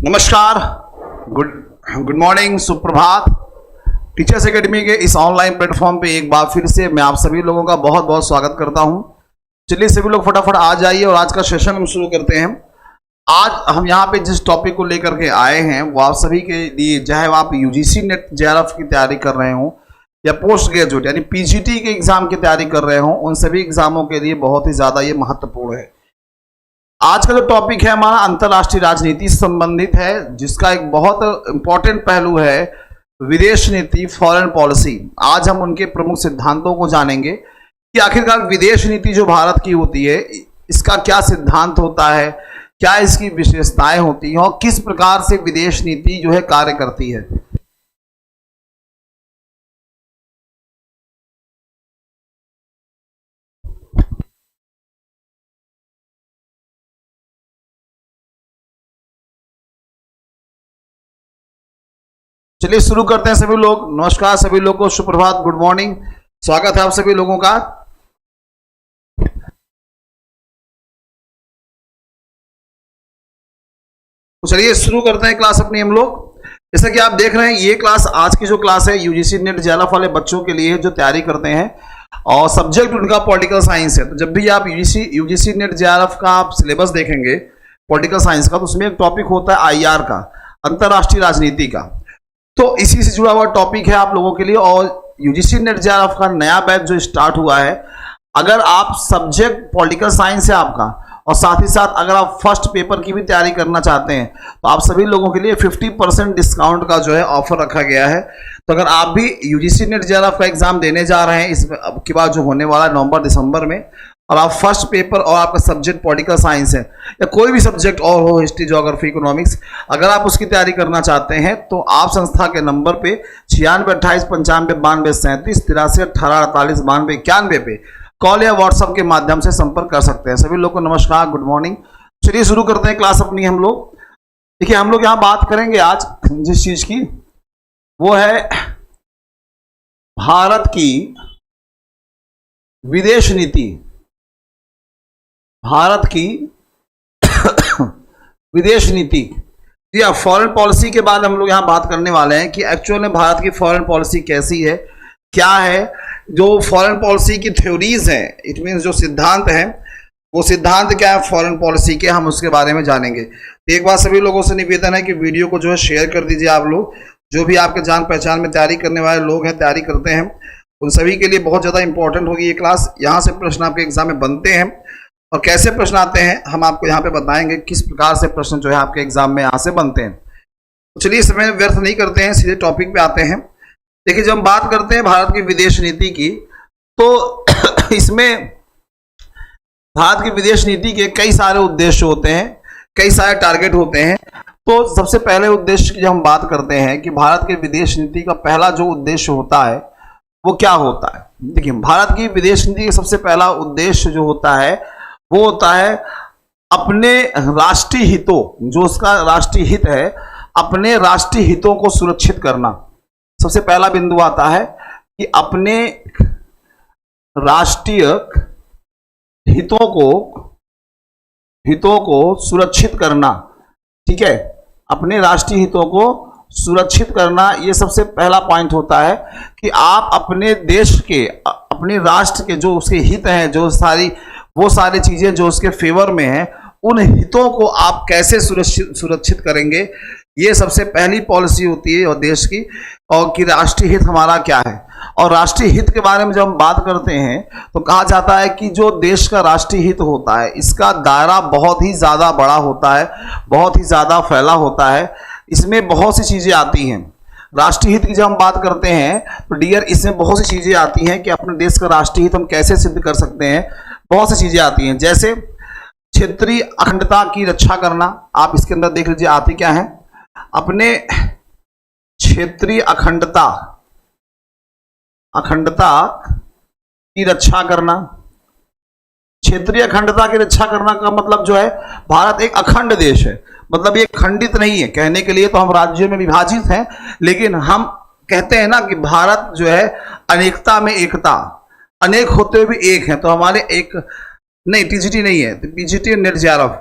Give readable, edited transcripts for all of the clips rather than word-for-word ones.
नमस्कार, good morning, सुप्रभात। Teachers academy के इस ऑनलाइन प्लेटफॉर्म पे एक बार फिर से मैं आप सभी लोगों का बहुत बहुत स्वागत करता हूं। चलिए सभी लोग फटाफट आ जाइए और आज का सेशन हम शुरू करते हैं। आज हम यहाँ पे जिस टॉपिक को लेकर के आए हैं वो आप सभी के लिए, चाहे आप यूजीसी नेट जेआरएफ की तैयारी कर रहे हो या पोस्ट ग्रेजुएट यानी पीजीटी के एग्जाम की तैयारी कर रहे हो, उन सभी एग्जामों के लिए बहुत ही ज़्यादा ये महत्वपूर्ण है। आज का जो टॉपिक है हमारा अंतर्राष्ट्रीय राजनीति से संबंधित है, जिसका एक बहुत इंपॉर्टेंट पहलू है विदेश नीति, फॉरेन पॉलिसी। आज हम उनके प्रमुख सिद्धांतों को जानेंगे कि आखिरकार विदेश नीति जो भारत की होती है इसका क्या सिद्धांत होता है, क्या इसकी विशेषताएं होती हैं और किस प्रकार से विदेश नीति जो है कार्य करती है। चलिए शुरू करते हैं सभी लोग। नमस्कार सभी लोगों को, सुप्रभात, गुड मॉर्निंग, स्वागत है आप सभी लोगों का। तो चलिए शुरू करते हैं क्लास अपनी हम लोग। जैसा कि आप देख रहे हैं ये क्लास, आज की जो क्लास है यूजीसी नेट जेआरएफ वाले बच्चों के लिए जो तैयारी करते हैं और सब्जेक्ट उनका पॉलिटिकल साइंस है। तो जब भी आप यूजीसी नेट जेआरएफ का आप सिलेबस देखेंगे पॉलिटिकल साइंस का, तो उसमें एक टॉपिक होता है आईआर का, अंतर्राष्ट्रीय राजनीति का। तो इसी से जुड़ा हुआ टॉपिक है आप लोगों के लिए। और यूजीसी नेट जेआरएफ का नया बैच जो स्टार्ट हुआ है, अगर आप सब्जेक्ट पॉलिटिकल साइंस है आपका और साथ ही साथ अगर आप फर्स्ट पेपर की भी तैयारी करना चाहते हैं तो आप सभी लोगों के लिए 50% डिस्काउंट का जो है ऑफर रखा गया है। तो अगर आप भी यूजीसी नेट जेआरएफ का एग्जाम देने जा रहे हैं इस अब की बार जो होने वाला है नवंबर दिसंबर में, और आप फर्स्ट पेपर और आपका सब्जेक्ट पॉलिटिकल साइंस है या कोई भी सब्जेक्ट और हो, हिस्ट्री, ज्योग्राफी, इकोनॉमिक्स, अगर आप उसकी तैयारी करना चाहते हैं तो आप संस्था के नंबर पे 96 28 95 92 37 83 18 48 92 91 पे कॉल या व्हाट्सएप के माध्यम से संपर्क कर सकते हैं। सभी लोगों को नमस्कार, गुड मॉर्निंग। चलिए शुरू करते हैं क्लास अपनी हम लोग। देखिए हम लोग यहाँ बात करेंगे आज जिस चीज की, वो है भारत की विदेश नीति। भारत की विदेश नीति या फॉरेन पॉलिसी के बारे में हम लोग यहाँ बात करने वाले हैं कि एक्चुअल में भारत की फॉरेन पॉलिसी कैसी है, क्या है। जो फॉरेन पॉलिसी की थ्योरीज हैं, इट मीन्स जो सिद्धांत हैं, वो सिद्धांत क्या है फॉरेन पॉलिसी के, हम उसके बारे में जानेंगे। तो एक बार सभी लोगों से निवेदन है कि वीडियो को जो है शेयर कर दीजिए। आप लोग जो भी आपके जान पहचान में तैयारी करने वाले लोग हैं, तैयारी करते हैं, उन सभी के लिए बहुत ज़्यादा इंपॉर्टेंट होगी ये क्लास। यहाँ से प्रश्न आपके एग्जाम में बनते हैं और कैसे प्रश्न आते हैं हम आपको यहाँ पे बताएंगे, किस प्रकार से प्रश्न जो है आपके एग्जाम में यहाँ से बनते हैं। तो चलिए समय व्यर्थ नहीं करते हैं, सीधे टॉपिक पे आते हैं। देखिए जब हम बात करते हैं भारत की विदेश नीति की, तो इसमें भारत की विदेश नीति के कई सारे उद्देश्य होते हैं, कई सारे टारगेट होते हैं। तो सबसे पहले उद्देश्य की जब हम बात करते हैं कि भारत की विदेश नीति का पहला जो उद्देश्य होता है वो क्या होता है। देखिए भारत की विदेश नीति का सबसे पहला उद्देश्य जो होता है वो होता है अपने राष्ट्रीय हितों, जो उसका राष्ट्रीय हित है, अपने राष्ट्रीय हितों को सुरक्षित करना। सबसे पहला बिंदु आता है कि अपने राष्ट्रीय हितों को सुरक्षित करना। ठीक है, अपने राष्ट्रीय हितों को सुरक्षित करना, ये सबसे पहला पॉइंट होता है कि आप अपने देश के, अपने राष्ट्र के जो उसके हित हैं, जो वो सारी चीजें जो उसके फेवर में हैं, उन हितों को आप कैसे सुरक्षित करेंगे, ये सबसे पहली पॉलिसी होती है और देश की, और कि राष्ट्रीय हित हमारा क्या है। और राष्ट्रीय हित के बारे में जब हम बात करते हैं तो कहा जाता है कि जो देश का राष्ट्रीय हित होता है इसका दायरा बहुत ही ज़्यादा बड़ा होता है, बहुत ही ज़्यादा फैला होता है। इसमें बहुत सी चीज़ें आती हैं। राष्ट्रीय हित की जब हम बात करते हैं तो डियर, इसमें बहुत सी चीज़ें आती हैं कि अपने देश का राष्ट्रीय हित हम कैसे सिद्ध कर सकते हैं। बहुत सी चीज़ें आती हैं, जैसे क्षेत्रीय अखंडता की रक्षा करना। आप इसके अंदर देख लीजिए आती क्या है, अपने क्षेत्रीय अखंडता की रक्षा करना। क्षेत्रीय अखंडता की रक्षा करना का मतलब जो है, भारत एक अखंड देश है, मतलब ये खंडित नहीं है। कहने के लिए तो हम राज्यों में विभाजित हैं, लेकिन हम कहते हैं ना कि भारत जो है अनेकता में एकता, अनेक होते हुए भी एक है। तो हमारे एक नहीं, टीजीटी नहीं है, तो पीजीटी नेट जेआरएफ।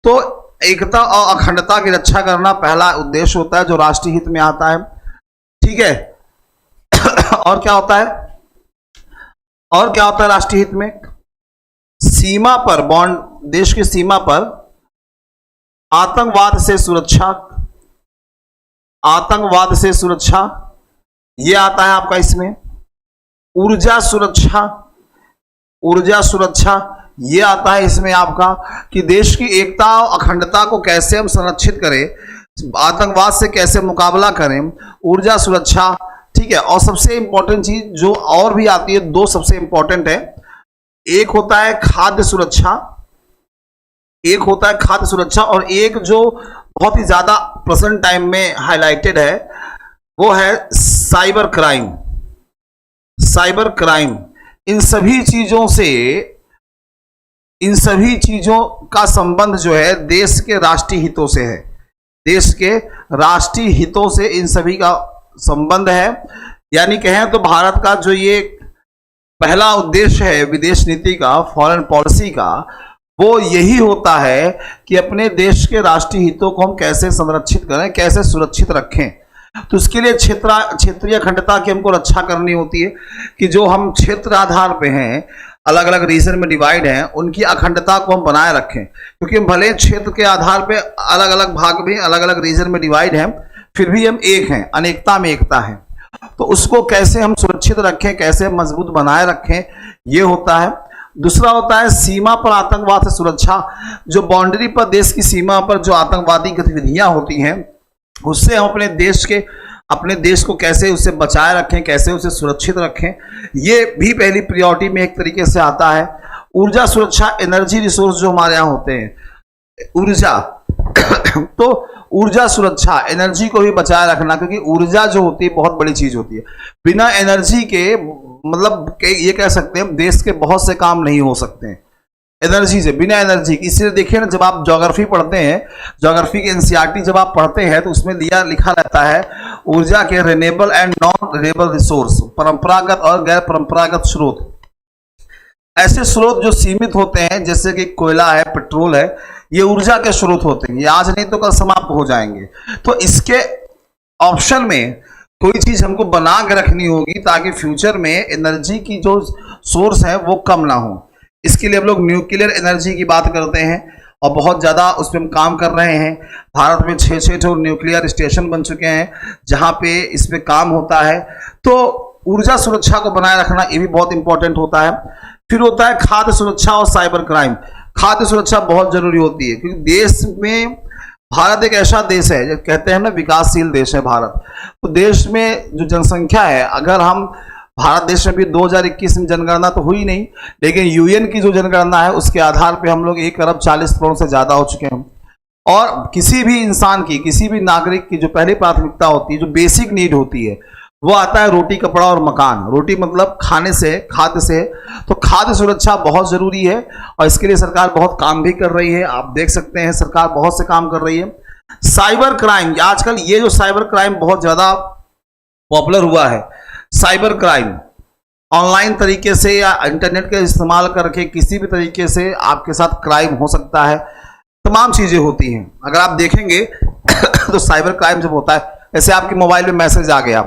तो एकता और अखंडता की रक्षा करना पहला उद्देश्य होता है जो राष्ट्रीय हित में आता है। ठीक है। और क्या होता है, और क्या होता है राष्ट्रीय हित में? सीमा पर बॉन्ड, देश की सीमा पर आतंकवाद से सुरक्षा, आतंकवाद से सुरक्षा, यह आता है आपका इसमें। ऊर्जा सुरक्षा, ऊर्जा सुरक्षा यह आता है इसमें आपका, कि देश की एकता और अखंडता को कैसे हम संरक्षित करें, आतंकवाद से कैसे मुकाबला करें, ऊर्जा सुरक्षा। ठीक है। और सबसे इंपॉर्टेंट चीज जो और भी आती है, दो सबसे इंपॉर्टेंट है, एक होता है खाद्य सुरक्षा, एक होता है खाद्य सुरक्षा, और एक जो बहुत ही ज्यादा प्रेजेंट टाइम में हाईलाइटेड है वो है साइबर क्राइम। साइबर क्राइम, इन सभी चीजों से, इन सभी चीजों का संबंध जो है देश के राष्ट्रीय हितों से है। देश के राष्ट्रीय हितों से इन सभी का संबंध है। यानी कहें तो भारत का जो ये पहला उद्देश्य है विदेश नीति का, फॉरेन पॉलिसी का, वो यही होता है कि अपने देश के राष्ट्रीय हितों को हम कैसे संरक्षित करें, कैसे सुरक्षित रखें। तो उसके लिए क्षेत्रीय अखंडता की हमको रक्षा करनी होती है, कि जो हम क्षेत्र आधार पे हैं, अलग अलग रीजन में डिवाइड हैं, उनकी अखंडता को हम बनाए रखें। क्योंकि हम भले क्षेत्र के आधार पे अलग अलग भाग में, अलग अलग रीजन में डिवाइड हैं, फिर भी हम एक हैं, अनेकता में एकता है। तो उसको कैसे हम सुरक्षित रखें, कैसे मजबूत बनाए रखें, ये होता है। दूसरा होता है सीमा पर आतंकवाद से सुरक्षा। जो बाउंड्री पर, देश की सीमा पर जो आतंकवादी गतिविधियां होती हैं, उससे हम अपने देश को कैसे उससे बचाए रखें, कैसे उसे सुरक्षित रखें, ये भी पहली प्रायोरिटी में एक तरीके से आता है। ऊर्जा सुरक्षा, एनर्जी रिसोर्स जो हमारे यहाँ होते हैं, ऊर्जा तो ऊर्जा सुरक्षा, एनर्जी को भी बचाए रखना, क्योंकि ऊर्जा जो होती है बहुत बड़ी चीज होती है। बिना एनर्जी के, मतलब ये कह सकते हैं देश के बहुत से काम नहीं हो सकते हैं एनर्जी से, बिना एनर्जी। इसलिए देखिए ना, जब आप ज्योग्राफी पढ़ते हैं, ज्योग्राफी के एनसीईआरटी जब आप पढ़ते हैं, तो उसमें लिखा रहता है ऊर्जा के renewable and non renewable resource, परंपरागत और गैर परंपरागत स्रोत। ऐसे स्रोत जो सीमित होते हैं, जैसे कि कोयला है, पेट्रोल है, ये ऊर्जा के स्रोत होते हैं, ये आज नहीं तो कल समाप्त हो जाएंगे। तो इसके ऑप्शन में कोई चीज हमको बना के रखनी होगी, ताकि फ्यूचर में एनर्जी की जो सोर्स है वो कम ना हो। इसके लिए हम लोग न्यूक्लियर एनर्जी की बात करते हैं, और बहुत ज़्यादा उस पर हम काम कर रहे हैं। भारत में 6 न्यूक्लियर स्टेशन बन चुके हैं, जहाँ पे इस पर काम होता है। तो ऊर्जा सुरक्षा को बनाए रखना ये भी बहुत इंपॉर्टेंट होता है। फिर होता है खाद्य सुरक्षा और साइबर क्राइम। खाद्य सुरक्षा बहुत जरूरी होती है, क्योंकि देश में, भारत एक ऐसा देश है, जो कहते हैं ना विकासशील देश है भारत। तो देश में जो जनसंख्या है, अगर हम भारत देश में भी 2021 में जनगणना तो हुई नहीं, लेकिन यूएन की जो जनगणना है उसके आधार पे हम लोग 1 अरब 40 करोड़ से ज़्यादा हो चुके हैं। और किसी भी इंसान की, किसी भी नागरिक की जो पहली प्राथमिकता होती है, जो बेसिक नीड होती है, वो आता है रोटी, कपड़ा और मकान। रोटी मतलब खाने से, खाद्य से। तो खाद्य सुरक्षा बहुत ज़रूरी है, और इसके लिए सरकार बहुत काम भी कर रही है। आप देख सकते हैं सरकार बहुत से काम कर रही है। साइबर क्राइम, आजकल ये जो साइबर क्राइम बहुत ज़्यादा पॉपुलर हुआ है, साइबर क्राइम ऑनलाइन तरीके से या इंटरनेट का इस्तेमाल करके किसी भी तरीके से आपके साथ क्राइम हो सकता है। तमाम चीज़ें होती हैं। अगर आप देखेंगे तो साइबर क्राइम जब होता है, जैसे आपके मोबाइल में मैसेज आ गया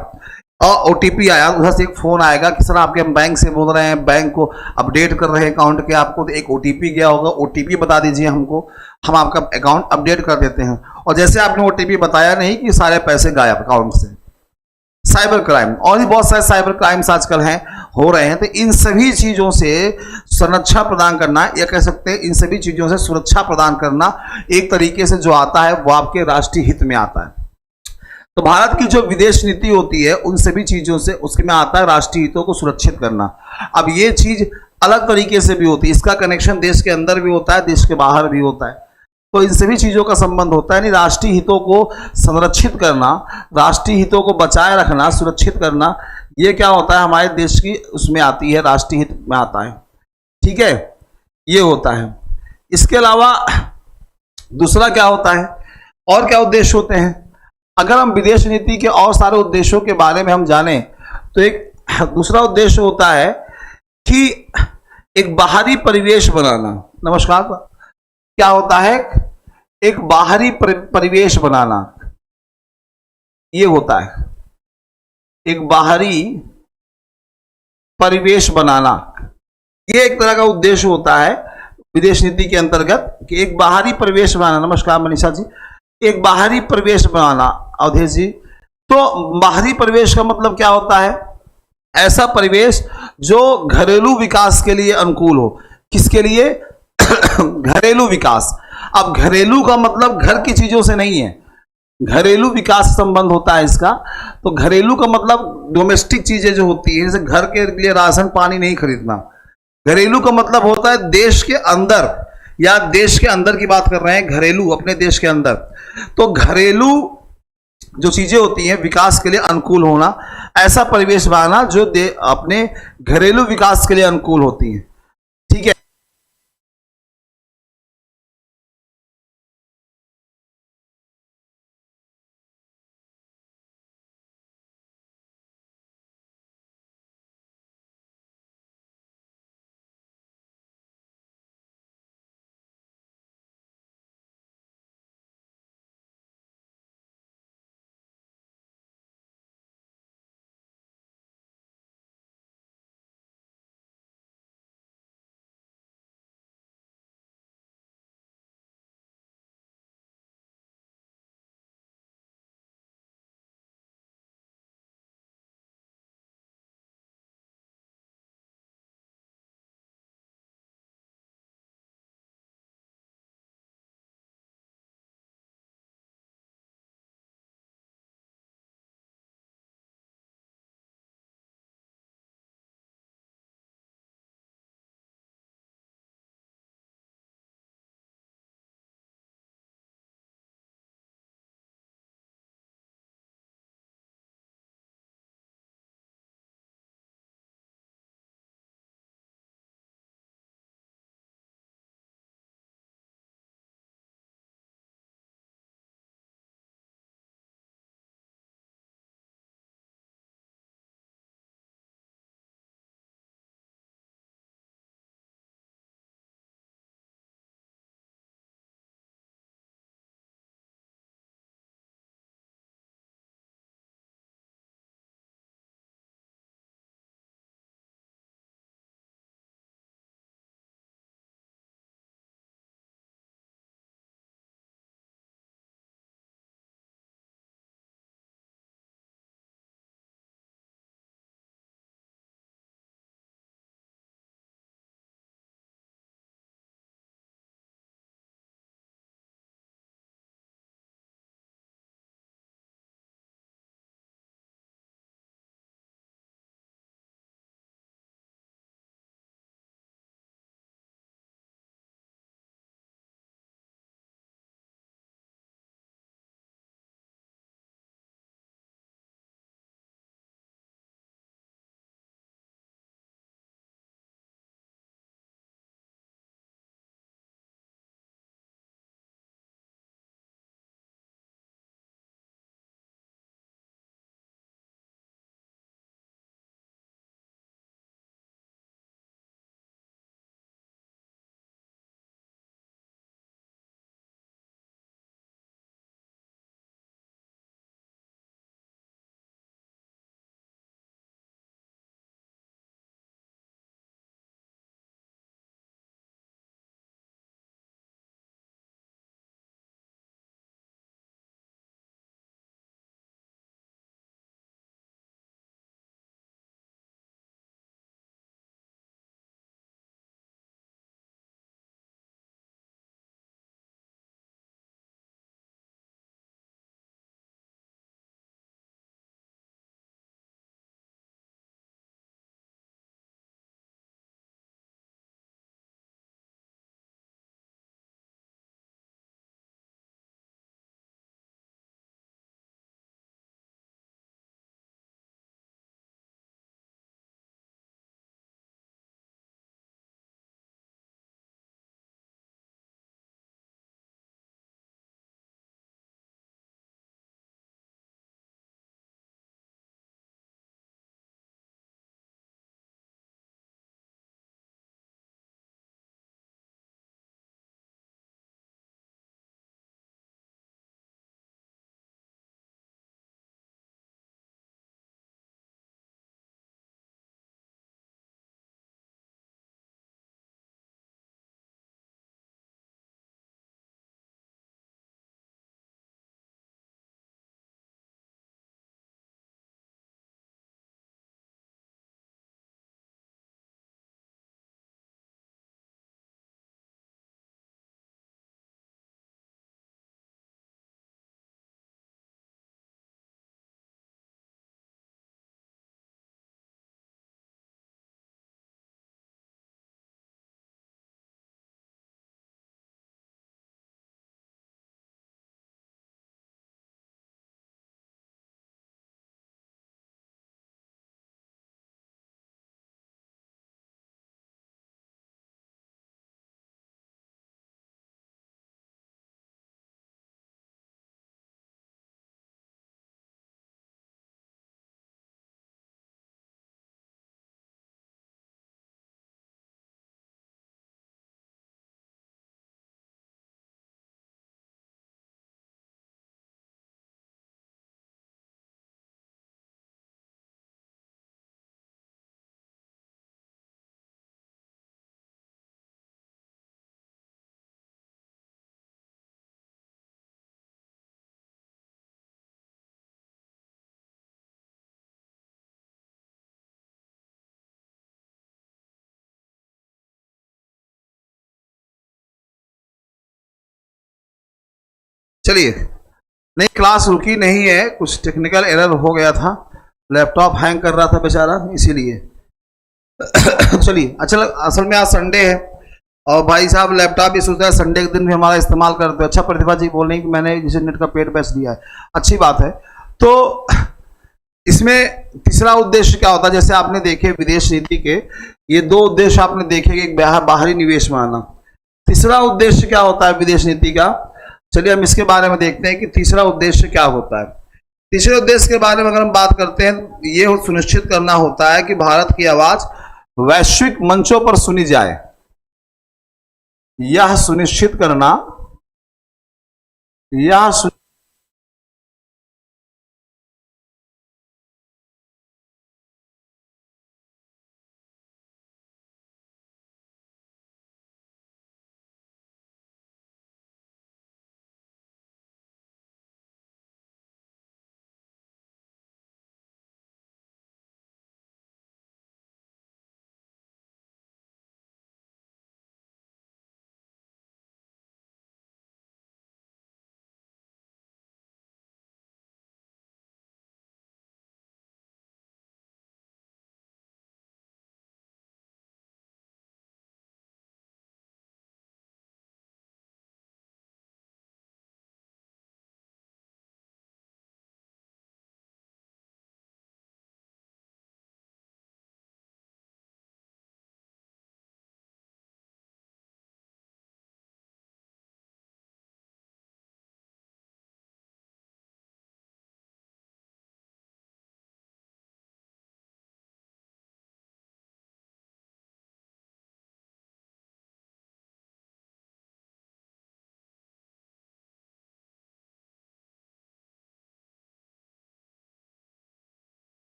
और OTP आया, उधर से एक फ़ोन आएगा कि सर आपके हम बैंक से बोल रहे हैं, बैंक को अपडेट कर रहे हैं अकाउंट के, आपको एक OTP गया होगा, OTP बता दीजिए हमको, हम आपका अकाउंट अपडेट कर देते हैं। और जैसे आपने OTP बताया नहीं कि सारे पैसे गायब अकाउंट से। साइबर क्राइम और भी बहुत सारे साइबर क्राइम्स आजकल हैं, हो रहे हैं। तो इन सभी चीज़ों से संरक्षा प्रदान करना, या कह सकते हैं इन सभी चीज़ों से सुरक्षा प्रदान करना, एक तरीके से जो आता है वो आपके राष्ट्रीय हित में आता है। तो भारत की जो विदेश नीति होती है, उन सभी चीज़ों से उसमें आता है राष्ट्रीय हितों को सुरक्षित करना। अब ये चीज़ अलग तरीके से भी होती है, इसका कनेक्शन देश के अंदर भी होता है, देश के बाहर भी होता है। तो इन सभी चीज़ों का संबंध होता है। नहीं, राष्ट्रीय हितों को संरक्षित करना, राष्ट्रीय हितों को बचाए रखना, सुरक्षित करना, ये क्या होता है हमारे देश की उसमें आती है, राष्ट्रीय हित में आता है। ठीक है, ये होता है। इसके अलावा दूसरा क्या होता है, और क्या उद्देश्य होते हैं? अगर हम विदेश नीति के और सारे उद्देश्यों के बारे में हम जानें, तो एक दूसरा उद्देश्य होता है कि एक बाहरी परिवेश बनाना। नमस्कार। क्या होता है? एक बाहरी परिवेश बनाना, ये होता है एक बाहरी परिवेश बनाना। ये एक तरह का उद्देश्य होता है विदेश नीति के अंतर्गत कि एक बाहरी परिवेश बनाना। नमस्कार मनीषा जी। एक बाहरी परिवेश बनाना अवधेश जी। तो बाहरी परिवेश का मतलब क्या होता है? ऐसा परिवेश जो घरेलू विकास के लिए अनुकूल हो। किसके लिए? घरेलू विकास। अब घरेलू का मतलब घर की चीजों से नहीं है, घरेलू विकास संबंध होता है इसका। तो घरेलू का मतलब डोमेस्टिक चीजें जो होती है, जैसे घर के लिए राशन पानी नहीं खरीदना। घरेलू का मतलब होता है देश के अंदर, या देश के अंदर की बात कर रहे हैं, घरेलू अपने देश के अंदर। तो घरेलू जो चीजें होती हैं विकास के लिए अनुकूल होना, ऐसा परिवेश बनाना जो अपने घरेलू विकास के लिए अनुकूल होती है। ठीक है। चलिए, नहीं क्लास रुकी नहीं है, कुछ टेक्निकल एरर हो गया था, लैपटॉप हैंग कर रहा था बेचारा, इसीलिए। चलिए, अच्छा असल में आज संडे है और भाई साहब लैपटॉप भी सोचता है संडे के दिन भी हमारा इस्तेमाल करते हो। अच्छा, प्रतिभा जी बोल रही कि मैंने जिसे नेट का पेट बेच दिया है, अच्छी बात है। तो इसमें तीसरा उद्देश्य क्या होता है, जैसे आपने देखे विदेश नीति के ये दो उद्देश्य आपने देखे, एक बाहरी निवेश में आना। तीसरा उद्देश्य क्या होता है विदेश नीति का, चलिए हम इसके बारे में देखते हैं कि तीसरा उद्देश्य क्या होता है। तीसरे उद्देश्य के बारे में अगर हम बात करते हैं, ये सुनिश्चित करना होता है कि भारत की आवाज वैश्विक मंचों पर सुनी जाए। यह सुनिश्चित करना,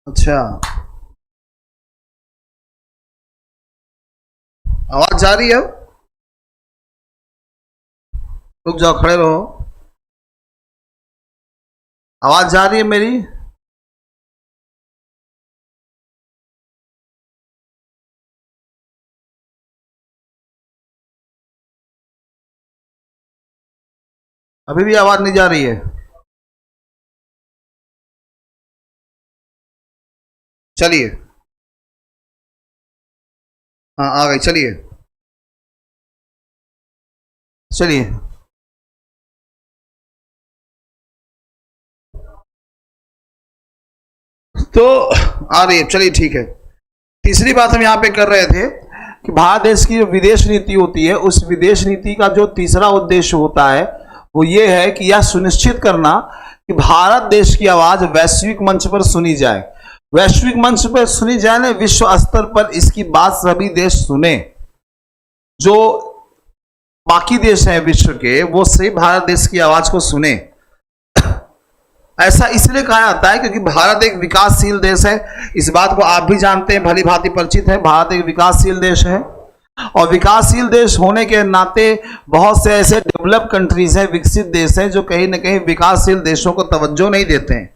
अच्छा आवाज जा रही है, रुक जाओ, खड़े रहो, आवाज जा रही है मेरी? अभी भी आवाज नहीं जा रही है? चलिए, हाँ आ गई, चलिए चलिए। तो आ रही है, चलिए ठीक है। तीसरी बात हम यहाँ पे कर रहे थे कि भारत देश की जो विदेश नीति होती है, उस विदेश नीति का जो तीसरा उद्देश्य होता है वो ये है कि यह सुनिश्चित करना कि भारत देश की आवाज वैश्विक मंच पर सुनी जाए। वैश्विक मंच पर सुनी जाए ना, विश्व स्तर पर इसकी बात सभी देश सुने, जो बाकी देश हैं विश्व के वो सिर्फ भारत देश की आवाज को सुने। ऐसा इसलिए कहा जाता है क्योंकि भारत एक विकासशील देश है। इस बात को आप भी जानते हैं, भली भांति परिचित है, भारत एक विकासशील देश है और विकासशील देश होने के नाते बहुत से ऐसे डेवलप कंट्रीज हैं, विकसित देश हैं, जो कहीं ना कहीं विकासशील देशों को तवज्जो नहीं देते हैं।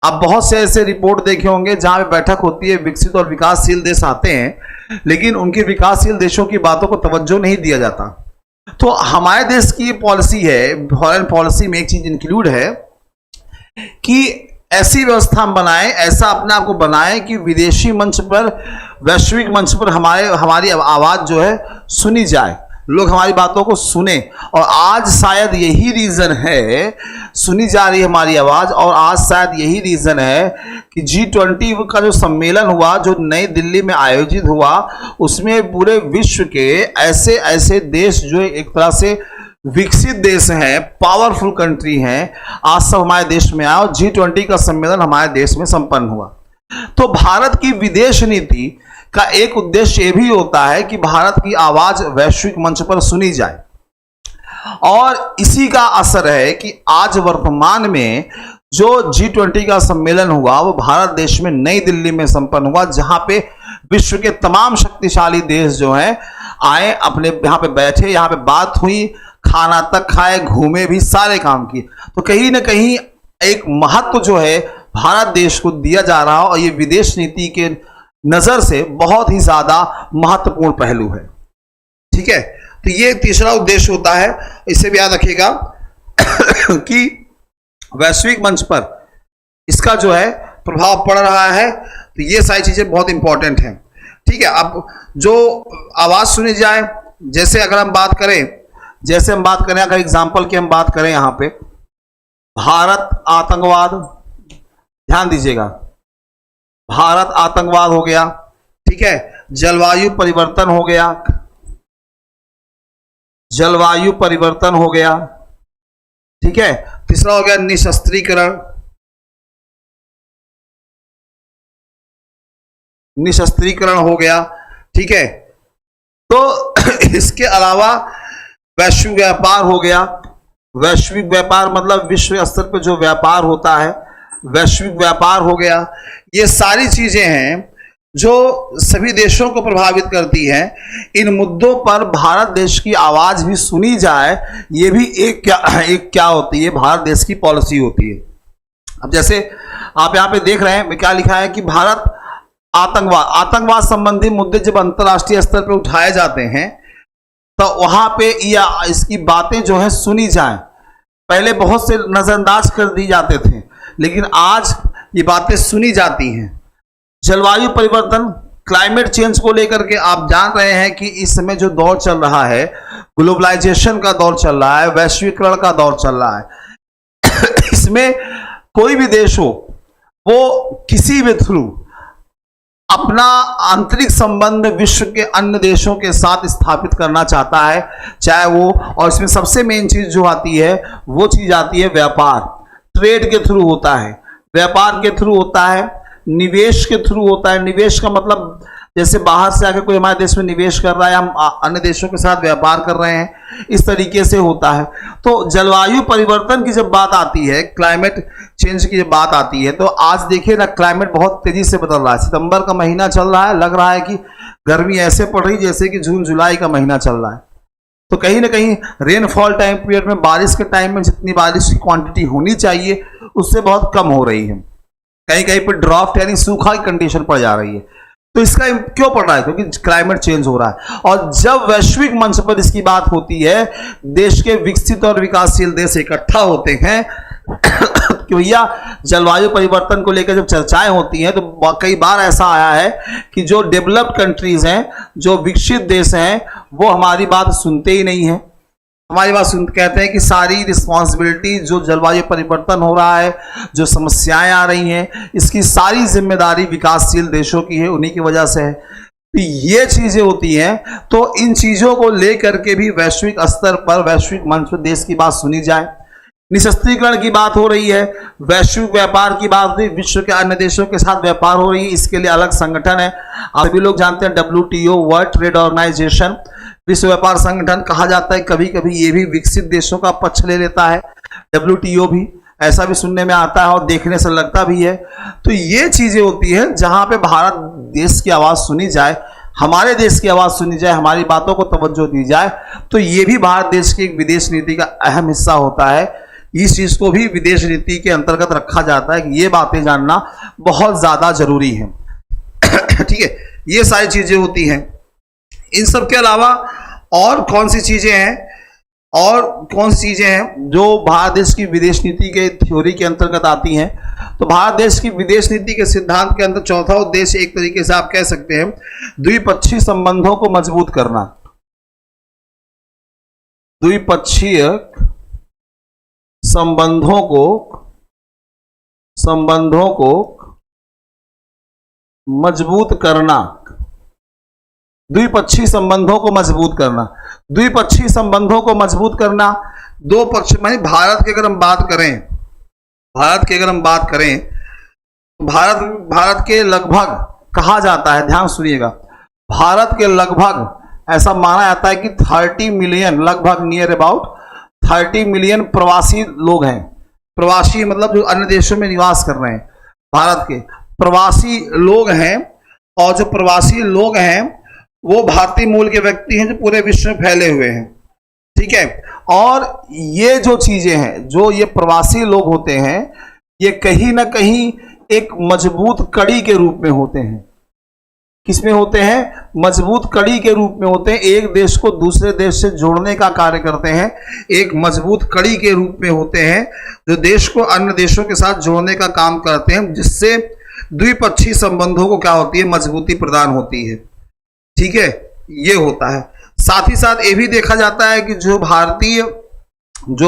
आप बहुत से ऐसे रिपोर्ट देखे होंगे जहां पे बैठक होती है, विकसित और विकासशील देश आते हैं, लेकिन उनके विकासशील देशों की बातों को तवज्जो नहीं दिया जाता। तो हमारे देश की पॉलिसी है, फॉरेन पॉलिसी में एक चीज इंक्लूड है कि ऐसी व्यवस्था हम बनाएं, ऐसा अपने आप को बनाएं कि विदेशी मंच पर, वैश्विक मंच पर हमारी आवाज जो है सुनी जाए, लोग हमारी बातों को सुने। और आज शायद यही रीजन है, सुनी जा रही है हमारी आवाज, और आज शायद यही रीजन है कि G20 का जो सम्मेलन हुआ, जो नई दिल्ली में आयोजित हुआ, उसमें पूरे विश्व के ऐसे ऐसे देश जो एक तरह से विकसित देश हैं, पावरफुल कंट्री हैं, आज सब हमारे देश में आए और G20 का सम्मेलन हमारे देश में संपन्न हुआ। तो भारत की विदेश नीति का एक उद्देश्य यह भी होता है कि भारत की आवाज वैश्विक मंच पर सुनी जाए, और इसी का असर है कि आज वर्तमान में जो G20 का सम्मेलन हुआ वो भारत देश में नई दिल्ली में संपन्न हुआ, जहां पे विश्व के तमाम शक्तिशाली देश जो हैं आए, अपने यहाँ पे बैठे, यहाँ पे बात हुई, खाना तक खाए, घूमे भी, सारे काम किए। तो कहीं ना कहीं एक महत्व जो है भारत देश को दिया जा रहा है, और ये विदेश नीति के नजर से बहुत ही ज्यादा महत्वपूर्ण पहलू है। ठीक है, तो ये तीसरा उद्देश्य होता है। इसे भी याद रखिएगा कि वैश्विक मंच पर इसका जो है प्रभाव पड़ रहा है, तो ये सारी चीजें बहुत इंपॉर्टेंट हैं। ठीक है, अब जो आवाज सुनी जाए, जैसे अगर हम बात करें, अगर एग्जाम्पल की हम बात करें, यहां पे भारत आतंकवाद, ध्यान दीजिएगा, भारत आतंकवाद हो गया, ठीक है, जलवायु परिवर्तन हो गया, जलवायु परिवर्तन हो गया, ठीक है, तीसरा हो गया निशस्त्रीकरण, निशस्त्रीकरण हो गया, ठीक है। तो इसके अलावा वैश्विक व्यापार हो गया, वैश्विक व्यापार मतलब विश्व स्तर पर जो व्यापार होता है, वैश्विक व्यापार हो गया। ये सारी चीजें हैं जो सभी देशों को प्रभावित करती हैं। इन मुद्दों पर भारत देश की आवाज भी सुनी जाए, ये भी एक क्या होती है, भारत देश की पॉलिसी होती है। अब जैसे आप यहाँ पे देख रहे हैं, क्या लिखा है कि भारत आतंकवाद संबंधी मुद्दे जब अंतर्राष्ट्रीय स्तर पर उठाए जाते हैं तो वहां पे या इसकी बातें जो है सुनी जाए। पहले बहुत से नजरअंदाज कर दी जाते थे, लेकिन आज ये बातें सुनी जाती हैं। जलवायु परिवर्तन, क्लाइमेट चेंज को लेकर के आप जान रहे हैं कि इस समय जो दौर चल रहा है, ग्लोबलाइजेशन का दौर चल रहा है, वैश्वीकरण का दौर चल रहा है। इसमें कोई भी देश हो, वो किसी भी थ्रू अपना आंतरिक संबंध विश्व के अन्य देशों के साथ स्थापित करना चाहता है, चाहे वो, और इसमें सबसे मेन चीज जो आती है वो चीज आती है व्यापार। ट्रेड के थ्रू होता है, व्यापार के थ्रू होता है, निवेश के थ्रू होता है। निवेश का मतलब जैसे बाहर से आकर कोई हमारे देश में निवेश कर रहा है, हम अन्य देशों के साथ व्यापार कर रहे हैं, इस तरीके से होता है। तो जलवायु परिवर्तन की जब बात आती है, क्लाइमेट चेंज की जब बात आती है, तो आज देखिए ना, क्लाइमेट बहुत तेजी से बदल रहा है। सितंबर का महीना चल रहा है, लग रहा है कि गर्मी ऐसे पड़ रही जैसे कि जून जुलाई का महीना चल रहा है। तो कहीं ना कहीं रेनफॉल टाइम पीरियड में, बारिश के टाइम में जितनी बारिश की क्वांटिटी होनी चाहिए उससे बहुत कम हो रही है। कहीं कहीं पर ड्राफ्ट यानी सूखा की कंडीशन पड़ जा रही है। तो इसका क्यों पड़ रहा है? क्योंकि क्लाइमेट चेंज हो रहा है। और जब वैश्विक मंच पर इसकी बात होती है, देश के विकसित और विकासशील देश इकट्ठा होते हैं कि भैया जलवायु परिवर्तन को लेकर जब चर्चाएं होती हैं, तो कई बार ऐसा आया है कि जो डेवलप्ड कंट्रीज हैं, जो विकसित देश हैं, वो हमारी बात सुनते ही नहीं है। हमारी बात सुन कहते हैं कि सारी रिस्पॉन्सिबिलिटी, जो जलवायु परिवर्तन हो रहा है, जो समस्याएं आ रही हैं, इसकी सारी जिम्मेदारी विकासशील देशों की है, उन्हीं की वजह से है। तो ये चीजें होती हैं। तो इन चीजों को लेकर के भी वैश्विक स्तर पर, वैश्विक मंच पर देश की बात सुनी जाए। निशस्त्रीकरण की बात हो रही है, वैश्विक व्यापार की बात हुई, विश्व के अन्य देशों के साथ व्यापार हो रही है, इसके लिए अलग संगठन है। आप सभी लोग जानते हैं WTO, वर्ल्ड ट्रेड ऑर्गेनाइजेशन, विश्व व्यापार संगठन कहा जाता है। कभी कभी ये भी विकसित देशों का पक्ष ले लेता है, WTO भी, ऐसा भी सुनने में आता है और देखने से लगता भी है। तो ये चीजें होती है जहां पे भारत देश की आवाज सुनी जाए, हमारे देश की आवाज सुनी जाए, हमारी बातों को तवज्जो दी जाए। तो ये भी भारत देश की एक विदेश नीति का अहम हिस्सा होता है। इस चीज को भी विदेश नीति के अंतर्गत रखा जाता है कि ये बातें जानना बहुत ज्यादा जरूरी है। ठीक है, ये सारी चीजें होती हैं। इन सब के अलावा और कौन सी चीजें हैं और कौन सी चीजें हैं जो भारत देश की विदेश नीति के थ्योरी के अंतर्गत आती हैं? तो भारत देश की विदेश नीति के सिद्धांत के अंदर चौथा उद्देश्य एक तरीके से आप कह सकते हैं द्विपक्षीय संबंधों को मजबूत करना। द्विपक्षीय संबंधों को मजबूत करना। द्विपक्षीय संबंधों को मजबूत करना। द्विपक्षीय संबंधों को मजबूत करना, दो पक्ष माने भारत की अगर हम बात करें, भारत के लगभग कहा जाता है, ध्यान सुनिएगा, भारत के लगभग ऐसा माना जाता है कि 30 मिलियन, लगभग नियर अबाउट 30 मिलियन प्रवासी लोग हैं। प्रवासी मतलब जो अन्य देशों में निवास कर रहे हैं, भारत के प्रवासी लोग हैं। और जो प्रवासी लोग हैं वो भारतीय मूल के व्यक्ति हैं जो पूरे विश्व में फैले हुए हैं, ठीक है। और ये जो चीजें हैं, जो ये प्रवासी लोग होते हैं, ये कहीं ना कहीं एक मजबूत कड़ी के रूप में होते हैं। किसमें होते हैं? मजबूत कड़ी के रूप में होते हैं। एक देश को दूसरे देश से जोड़ने का कार्य करते हैं, एक मजबूत कड़ी के रूप में होते हैं जो देश को अन्य देशों के साथ जोड़ने का काम करते हैं, जिससे द्विपक्षीय संबंधों को क्या होती है? मजबूती प्रदान होती है, ठीक है। ये होता है। साथ ही साथ ये भी देखा जाता है कि जो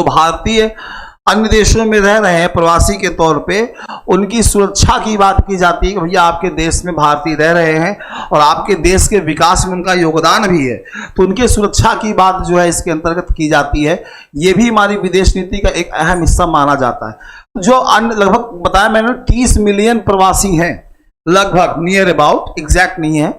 भारतीय अन्य देशों में रह रहे हैं प्रवासी के तौर पे, उनकी सुरक्षा की बात की जाती है कि भैया आपके देश में भारतीय रह रहे हैं और आपके देश के विकास में उनका योगदान भी है, तो उनके सुरक्षा की बात जो है इसके अंतर्गत की जाती है। ये भी हमारी विदेश नीति का एक अहम हिस्सा माना जाता है। जो अन्य लगभग बताया मैंने 30 मिलियन प्रवासी हैं, लगभग नियर अबाउट, एग्जैक्ट नहीं है,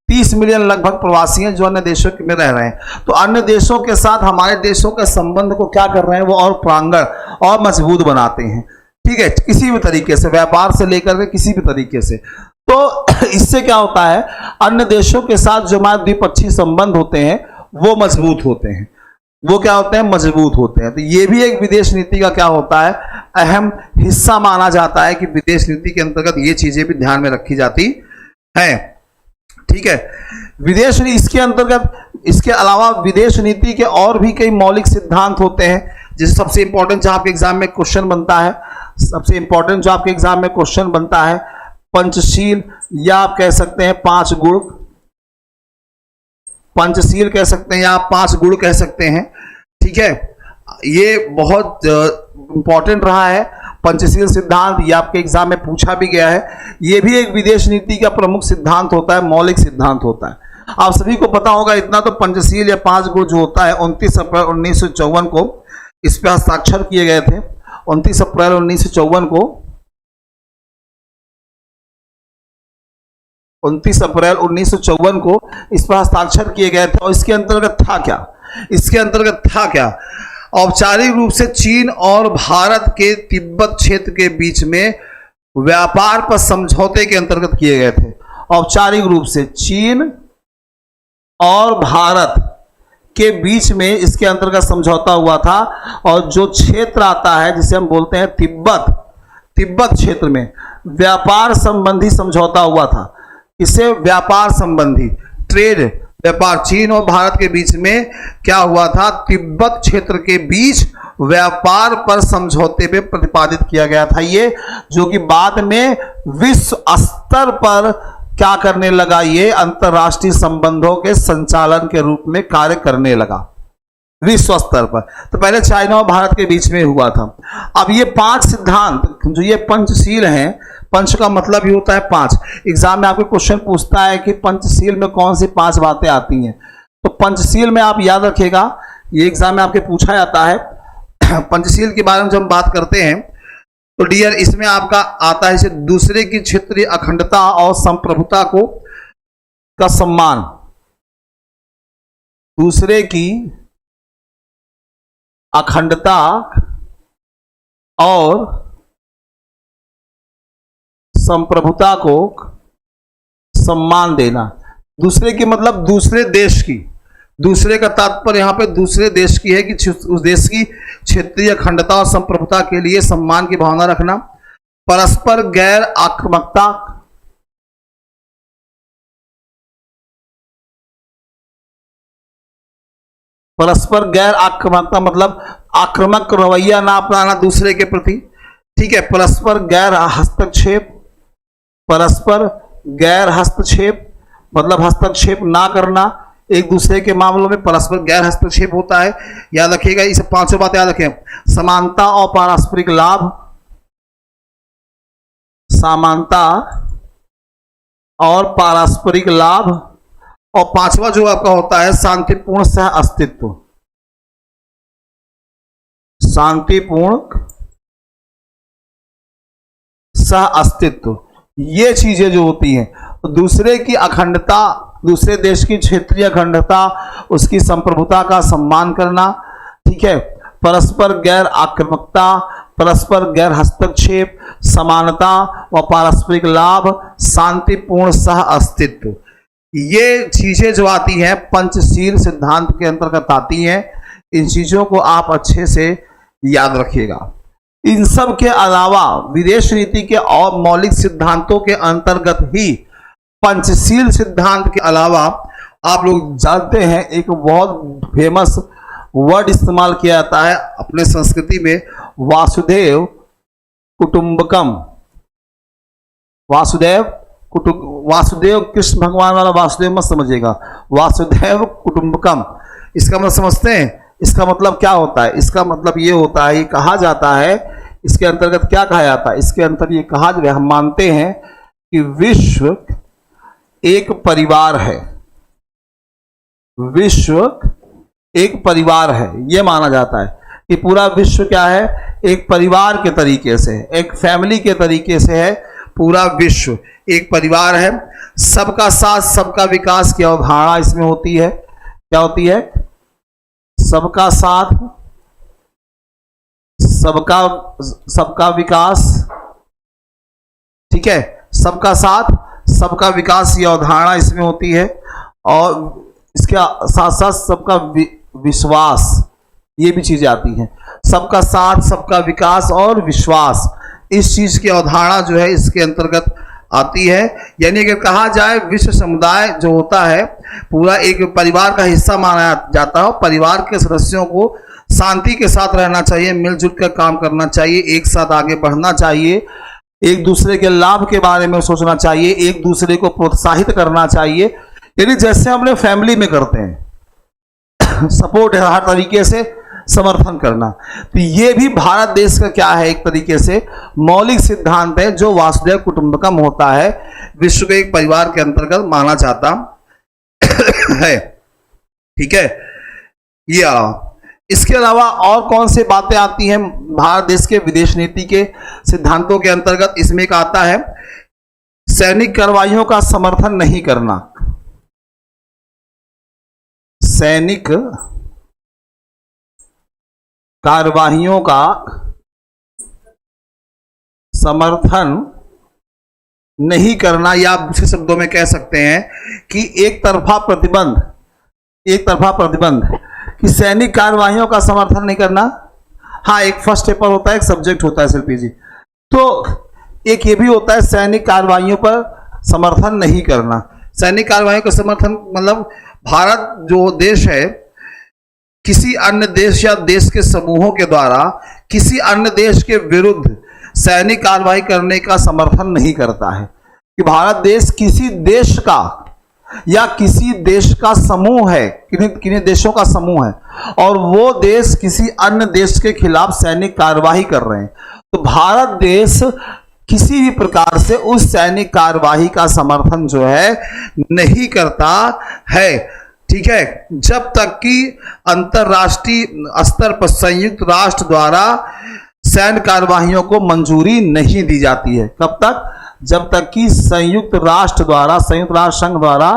30 मिलियन लगभग प्रवासी हैं जो अन्य देशों में रह रहे हैं। तो अन्य देशों के साथ हमारे देशों के संबंध को क्या कर रहे हैं? वो और प्रांगण और मजबूत बनाते हैं, ठीक है, किसी भी तरीके से, व्यापार से लेकर के किसी भी तरीके से। तो इससे क्या होता है? अन्य देशों के साथ जो हमारे द्विपक्षीय संबंध होते हैं वो मजबूत होते हैं। वो क्या होते हैं? मजबूत होते हैं। तो ये भी एक विदेश नीति का क्या होता है? अहम हिस्सा माना जाता है कि विदेश नीति के अंतर्गत ये चीजें भी ध्यान में रखी जाती है, ठीक है। विदेश नीति इसके अंतर्गत, इसके अलावा विदेश नीति के और भी कई मौलिक सिद्धांत होते हैं। जैसे सबसे इंपॉर्टेंट जो आपके एग्जाम में क्वेश्चन बनता है, पंचशील, या आप कह सकते हैं 5 गुण, पंचशील कह सकते हैं या आप 5 गुण कह सकते हैं, ठीक है। ये बहुत इंपॉर्टेंट रहा है पंचशील सिद्धांत, ये आपके एग्जाम में पूछा भी गया है। ये भी एक विदेश नीति का प्रमुख सिद्धांत होता है, मौलिक सिद्धांत होता है। आप सभी को पता होगा इतना तो, पंचशील या 5 गुण जो होता है 29 अप्रैल 1954 को इस पर हस्ताक्षर किए गए थे। 29 अप्रैल 1954 को 29 अप्रैल 1954 को इस पर हस्ताक्षर किए गए थे। और इसके अंतर्गत था क्या? औपचारिक रूप से चीन और भारत के तिब्बत क्षेत्र के बीच में व्यापार पर समझौते के अंतर्गत किए गए थे। औपचारिक रूप से चीन और भारत के बीच में इसके अंतर्गत समझौता हुआ था। और जो क्षेत्र आता है जिसे हम बोलते हैं तिब्बत क्षेत्र में व्यापार संबंधी समझौता हुआ था। इसे व्यापार संबंधी, ट्रेड, व्यापार, चीन और भारत के बीच में क्या हुआ था? तिब्बत क्षेत्र के बीच व्यापार पर समझौते पे प्रतिपादित किया गया था। ये जो कि बाद में विश्व स्तर पर क्या करने लगा? ये अंतरराष्ट्रीय संबंधों के संचालन के रूप में कार्य करने लगा विश्व स्तर पर। तो पहले चाइना और भारत के बीच में हुआ था। अब ये 5 सिद्धांत जो ये पंचशील हैं, पंच का मतलब ही होता है 5। एग्जाम में आपको क्वेश्चन पूछता है कि पंचशील में कौन सी 5 बातें आती हैं, तो पंचशील में आप याद रखिएगा, ये एग्जाम में आपके पूछा जाता है। पंचशील के बारे में जब हम बात करते हैं तो डियर, इसमें आपका आता है दूसरे की क्षेत्रीय अखंडता और संप्रभुता का सम्मान, दूसरे की अखंडता और संप्रभुता को सम्मान देना। दूसरे की मतलब दूसरे देश की, दूसरे का तात्पर्य यहां पे दूसरे देश की है कि उस देश की क्षेत्रीय अखंडता और संप्रभुता के लिए सम्मान की भावना रखना, परस्पर गैर आक्रामकता, परस्पर गैर आक्रामकता मतलब आक्रामक रवैया ना अपनाना दूसरे के प्रति, ठीक है। परस्पर गैर हस्तक्षेप, परस्पर गैर हस्तक्षेप मतलब हस्तक्षेप ना करना एक दूसरे के मामलों में, परस्पर गैर हस्तक्षेप होता है। याद रखिएगा, इसे पांचों बातें याद रखें। समानता और पारस्परिक लाभ, समानता और पारस्परिक लाभ, और पांचवा जो आपका होता है शांतिपूर्ण सह अस्तित्व, शांतिपूर्ण सह अस्तित्व। ये चीजें जो होती हैं तो दूसरे की अखंडता, दूसरे देश की क्षेत्रीय अखंडता, उसकी संप्रभुता का सम्मान करना, ठीक है। परस्पर गैर आक्रामकता, परस्पर गैर हस्तक्षेप, समानता व पारस्परिक लाभ, शांतिपूर्ण सह अस्तित्व। ये चीजें जो आती हैं पंचशील सिद्धांत के अंतर्गत आती हैं। इन चीजों को आप अच्छे से याद रखिएगा। इन सब के अलावा विदेश नीति के और मौलिक सिद्धांतों के अंतर्गत ही पंचशील सिद्धांत के अलावा आप लोग जानते हैं एक बहुत फेमस वर्ड इस्तेमाल किया जाता है अपने संस्कृति में, वासुदेव कुटुंबकम। वासुदेव कृष्ण भगवान वाला वासुदेव मत समझिएगा, वासुदेव कुटुंबकम। इसका मतलब समझते हैं, इसका मतलब क्या होता है? इसका मतलब ये होता है, ये कहा जाता है, इसके अंतर्गत क्या कहा जाता है? इसके अंतर्गत ये कहा जाता है, हम मानते हैं कि विश्व एक परिवार है, विश्व एक परिवार है। ये माना जाता है कि पूरा विश्व क्या है, एक परिवार के तरीके से, एक फैमिली के तरीके से है। पूरा विश्व एक परिवार है। सबका साथ सबका विकास की अवधारणा इसमें होती है। क्या होती है? सबका साथ सबका विकास, ठीक है। सबका साथ सबका विकास की अवधारणा इसमें होती है, और इसके साथ साथ सबका विश्वास, ये भी चीजें आती हैं। सबका साथ सबका विकास और विश्वास, इस चीज की अवधारणा जो है इसके अंतर्गत आती है। यानी अगर कहा जाए विश्व समुदाय जो होता है पूरा एक परिवार का हिस्सा माना जाता है। परिवार के सदस्यों को शांति के साथ रहना चाहिए, मिलजुल कर काम करना चाहिए, एक साथ आगे बढ़ना चाहिए, एक दूसरे के लाभ के बारे में सोचना चाहिए, एक दूसरे को प्रोत्साहित करना चाहिए। यानी जैसे हम लोग फैमिली में करते हैं, सपोर्ट है हर तरीके से, समर्थन करना। तो ये भी भारत देश का क्या है, एक तरीके से मौलिक सिद्धांत है जो वासुदेव कुटुंबकम होता है, विश्व के एक परिवार के अंतर्गत माना जाता है। ठीक है। या इसके अलावा और कौन सी बातें आती हैं भारत देश के विदेश नीति के सिद्धांतों के अंतर्गत? इसमें एक आता है सैनिक कार्रवाइयों का समर्थन नहीं करना। सैनिक कार्यवाहियों का समर्थन नहीं करना, या आप दूसरे शब्दों में कह सकते हैं कि एक तरफा प्रतिबंध कि सैनिक कार्यवाहियों का समर्थन नहीं करना। हाँ, एक फर्स्ट पेपर होता है, एक सब्जेक्ट होता है एसएलपीजी, तो एक ये भी होता है सैनिक कार्यवाहियों पर समर्थन नहीं करना। सैनिक कार्यवाहियों का समर्थन मतलब भारत जो देश है किसी अन्य देश या देश के समूहों के द्वारा किसी अन्य देश के विरुद्ध सैनिक कार्रवाई करने का समर्थन नहीं करता है। कि भारत देश किसी देश का या किसी देश का समूह है, किन्हीं देशों का समूह है, और वो देश किसी अन्य देश के खिलाफ सैनिक कार्यवाही कर रहे हैं, तो भारत देश किसी भी प्रकार से उस सैनिक कार्यवाही का समर्थन जो है नहीं करता है। ठीक है, जब तक कि अंतरराष्ट्रीय स्तर पर संयुक्त राष्ट्र द्वारा सैन्य कार्यवाहियों को मंजूरी नहीं दी जाती है। कब तक? जब तक कि संयुक्त राष्ट्र संघ द्वारा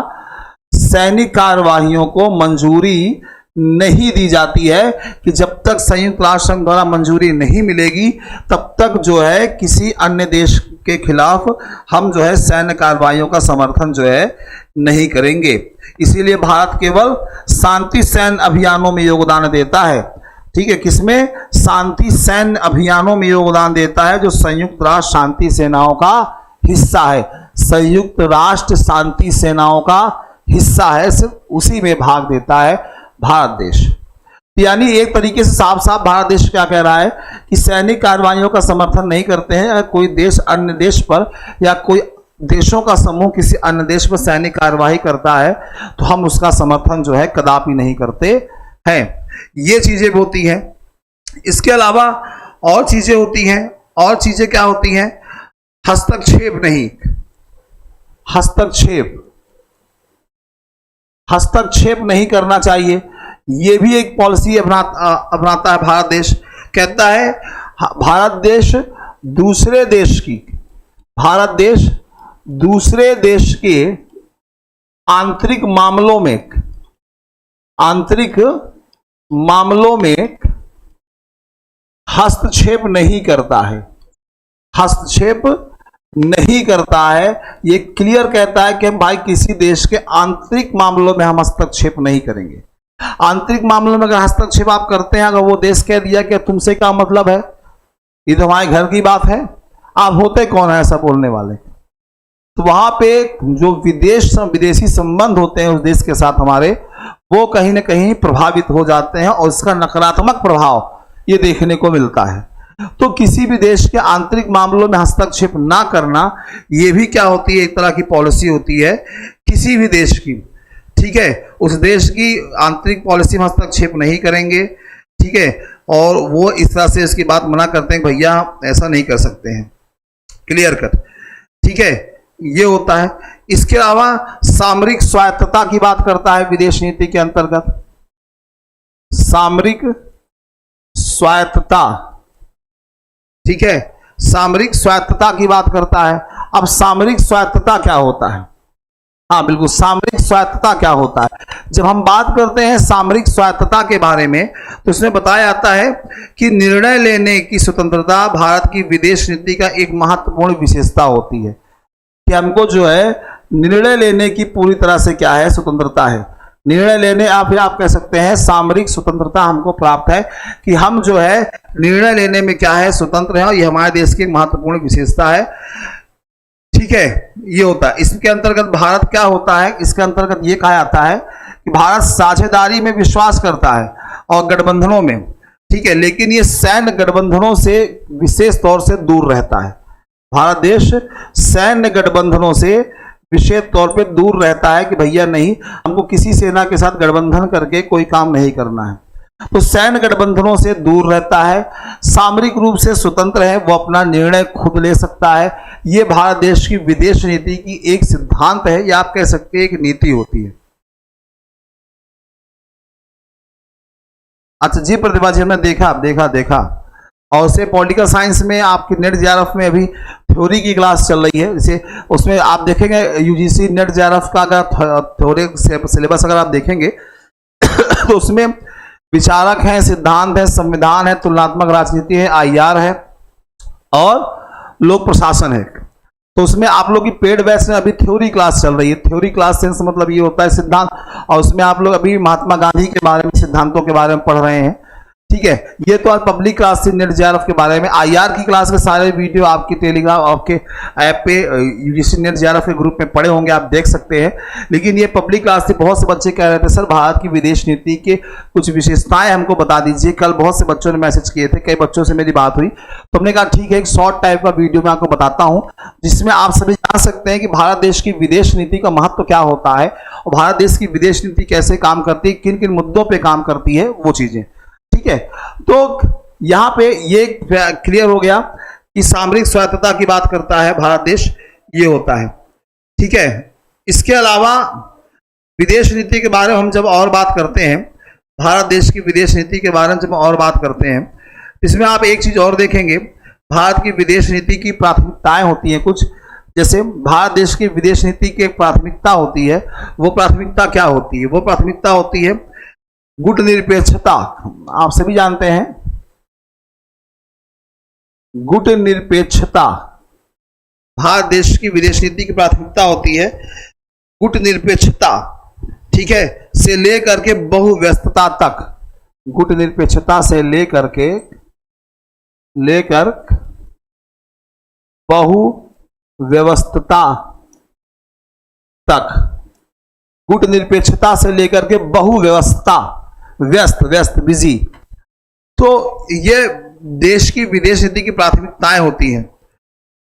सैनिक कार्यवाहियों को मंजूरी नहीं दी जाती है। कि जब तक संयुक्त राष्ट्र संघ द्वारा मंजूरी नहीं मिलेगी तब तक जो है किसी अन्य देश के खिलाफ हम जो है सैन्य कार्रवाइयों का समर्थन जो है नहीं करेंगे। इसीलिए भारत केवल शांति सैन्य अभियानों में योगदान देता है। ठीक है, किसमें? शांति सैन्य अभियानों में योगदान देता है जो संयुक्त राष्ट्र शांति सेनाओं का हिस्सा है। संयुक्त राष्ट्र शांति सेनाओं का हिस्सा है, सिर्फ उसी में भाग देता है भारत देश। यानी एक तरीके से साफ साफ भारत देश क्या कह रहा है कि सैनिक कार्रवाइयों का समर्थन नहीं करते हैं। अगर कोई देश अन्य देश पर या कोई देशों का समूह किसी अन्य देश पर सैनिक कार्रवाई करता है तो हम उसका समर्थन जो है कदापि नहीं करते हैं। ये चीजें होती हैं। इसके अलावा और चीजें होती हैं। और चीजें क्या होती हैं? हस्तक्षेप नहीं, हस्तक्षेप नहीं करना चाहिए। ये भी एक पॉलिसी अपनाता है भारत देश। कहता है भारत देश दूसरे देश के आंतरिक मामलों में हस्तक्षेप नहीं करता है। ये क्लियर कहता है कि हम भाई किसी देश के आंतरिक मामलों में हम हस्तक्षेप नहीं करेंगे। आंतरिक मामलों में अगर हस्तक्षेप आप करते हैं, अगर वो देश कह दिया कि तुमसे क्या मतलब है, ये तो हमारे घर की बात है, आप होते कौन है ऐसा बोलने वाले? तो वहां पे जो विदेशी संबंध होते हैं उस देश के साथ हमारे, वो कहीं ना कहीं प्रभावित हो जाते हैं और इसका नकारात्मक प्रभाव ये देखने को मिलता है। तो किसी भी देश के आंतरिक मामलों में हस्तक्षेप ना करना, ये भी क्या होती है? एक तरह की पॉलिसी होती है किसी भी देश की। ठीक है, उस देश की आंतरिक पॉलिसी में हस्तक्षेप नहीं करेंगे। ठीक है, और वो इस तरह से इसकी बात मना करते हैं भैया ऐसा नहीं कर सकते हैं, क्लियर कट। ठीक है, ये होता है। इसके अलावा सामरिक स्वायत्तता की बात करता है विदेश नीति के अंतर्गत। सामरिक स्वायत्तता, ठीक है, सामरिक स्वायत्तता की बात करता है। अब सामरिक स्वायत्तता क्या होता है? हाँ बिल्कुल, सामरिक स्वायत्तता क्या होता है? जब हम बात करते हैं सामरिक स्वायत्तता के बारे में तो इसमें बताया जाता है कि निर्णय लेने की स्वतंत्रता भारत की विदेश नीति का एक महत्वपूर्ण विशेषता होती है कि हमको जो है निर्णय लेने की पूरी तरह से क्या है? स्वतंत्रता है। निर्णय लेने आप कह सकते हैं सामरिक स्वतंत्रता हमको प्राप्त है कि हम जो है निर्णय लेने में क्या है? स्वतंत्र है, और ये हमारे देश की एक महत्वपूर्ण विशेषता है। ठीक है, ये होता है। इसके अंतर्गत भारत क्या होता है? इसके अंतर्गत ये कहा जाता है कि भारत साझेदारी में विश्वास करता है और गठबंधनों में। ठीक है, लेकिन ये सैन्य गठबंधनों से विशेष तौर से दूर रहता है। भारत देश सैन्य गठबंधनों से विशेष तौर पे दूर रहता है कि भैया नहीं, हमको किसी सेना के साथ गठबंधन करके कोई काम नहीं करना है। तो सैन्य गठबंधनों से दूर रहता है, सामरिक रूप से स्वतंत्र है, वो अपना निर्णय खुद ले सकता है। ये भारत देश की विदेश नीति की एक सिद्धांत है, या आप कह सकते हैं एक नीति होती है। अच्छा जी प्रतिभा जी, हमने देखा और उसे पॉलिटिकल साइंस में आपकी नेट जेआरएफ में अभी थ्योरी की क्लास चल रही है। जैसे उसमें आप देखेंगे यूजीसी नेट जेआरएफ का अगर थ्योरी सिलेबस अगर आप देखेंगे तो उसमें विचारक हैं, सिद्धांत है, संविधान है, तुलनात्मक राजनीति है, आईआर है और लोक प्रशासन है। तो उसमें आप लोग की पेड बैच में अभी थ्योरी क्लास चल रही है। थ्योरी क्लास सेंस मतलब ये होता है सिद्धांत, और उसमें आप लोग अभी महात्मा गांधी के बारे में, सिद्धांतों के बारे में पढ़ रहे हैं। ठीक है, ये तो आज पब्लिक क्लास थी नेट जेआरएफ के बारे में। आईआर की क्लास के सारे वीडियो आपकी टेलीग्राम आपके ऐप पे यूजीसी नेट जेआरएफ के ग्रुप में पड़े होंगे, आप देख सकते हैं। लेकिन ये पब्लिक क्लास थी। बहुत से बच्चे कह रहे थे सर भारत की विदेश नीति के कुछ विशेषताएं हमको बता दीजिए। कल बहुत से बच्चों ने मैसेज किए थे, कई बच्चों से मेरी बात हुई, तो हमने कहा ठीक है एक शॉर्ट टाइप का वीडियो मैं आपको बताता हूँ जिसमें आप सभी जान सकते हैं कि भारत देश की विदेश नीति का महत्व क्या होता है और भारत देश की विदेश नीति कैसे काम करती है, किन किन मुद्दों पर काम करती है, वो चीजें। ठीक है, तो यहां पे ये क्लियर हो गया कि सामरिक स्वायत्तता की बात करता है भारत देश, ये होता है। ठीक है, इसके अलावा विदेश नीति के बारे में हम जब और बात करते हैं, भारत देश की विदेश नीति के बारे में जब और बात करते हैं, इसमें आप एक चीज और देखेंगे, भारत की विदेश नीति की प्राथमिकताएं होती हैं कुछ। जैसे भारत देश की विदेश नीति की एक प्राथमिकता होती है, वो प्राथमिकता क्या होती है? वो प्राथमिकता होती है गुट निरपेक्षता। आप सभी जानते हैं गुट निरपेक्षता भारत देश की विदेश नीति की प्राथमिकता होती है। गुट निरपेक्षता, ठीक है, से लेकर के बहुव्यस्तता तक, गुट निरपेक्षता से लेकर बहुव्यवस्थता तक, गुट निरपेक्षता से लेकर के बहुव्यवस्था व्यस्त व्यस्त बिजी। तो ये देश की विदेश नीति की प्राथमिकताएं होती हैं।